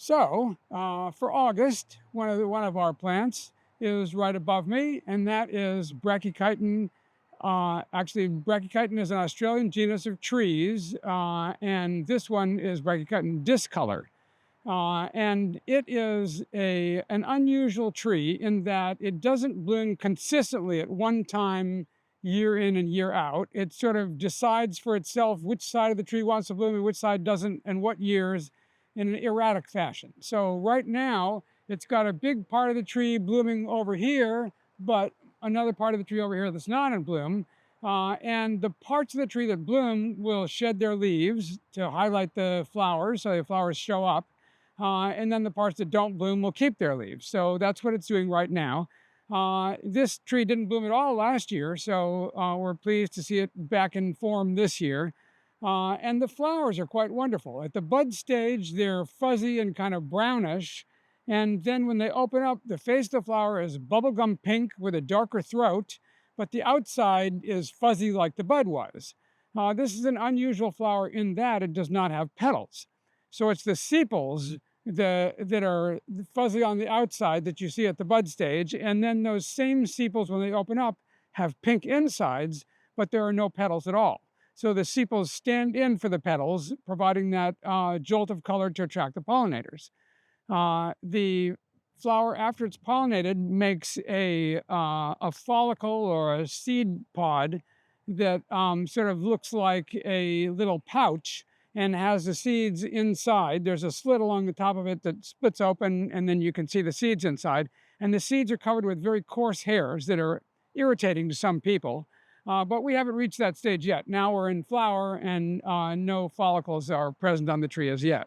For August, one of our plants is right above me, and that is Brachychiton. Actually, Brachychiton is an Australian genus of trees, and this one is Brachychiton discolor. And it is an unusual tree in that it doesn't bloom consistently at one time, year in and year out. It sort of decides for itself which side of the tree wants to bloom and which side doesn't, and what years, in an erratic fashion. So right now, it's got a big part of the tree blooming over here, but another part of the tree over here that's not in bloom. And the parts of the tree that bloom will shed their leaves to highlight the flowers, so the flowers show up. And then the parts that don't bloom will keep their leaves. So that's what it's doing right now. This tree didn't bloom at all last year, so we're pleased to see it back in form this year. And the flowers are quite wonderful. At the bud stage, they're fuzzy and kind of brownish. And then when they open up, the face of the flower is bubblegum pink with a darker throat, but the outside is fuzzy like the bud was. This is an unusual flower in that it does not have petals. So it's the sepals that are fuzzy on the outside that you see at the bud stage. And then those same sepals, when they open up, have pink insides, but there are no petals at all. So the sepals stand in for the petals, providing that jolt of color to attract the pollinators. The flower, after it's pollinated, makes a follicle or a seed pod that sort of looks like a little pouch and has the seeds inside. There's a slit along the top of it that splits open, and then you can see the seeds inside. And the seeds are covered with very coarse hairs that are irritating to some people. But we haven't reached that stage yet. Now we're in flower, and no follicles are present on the tree as yet.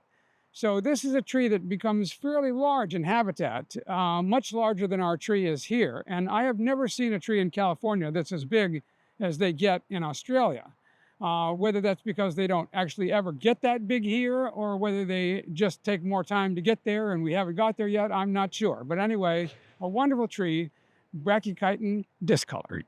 So this is a tree that becomes fairly large in habitat, much larger than our tree is here. And I have never seen a tree in California that's as big as they get in Australia. Whether that's because they don't actually ever get that big here, or whether they just take more time to get there and we haven't got there yet, I'm not sure. But anyway, a wonderful tree, Brachychiton discolor.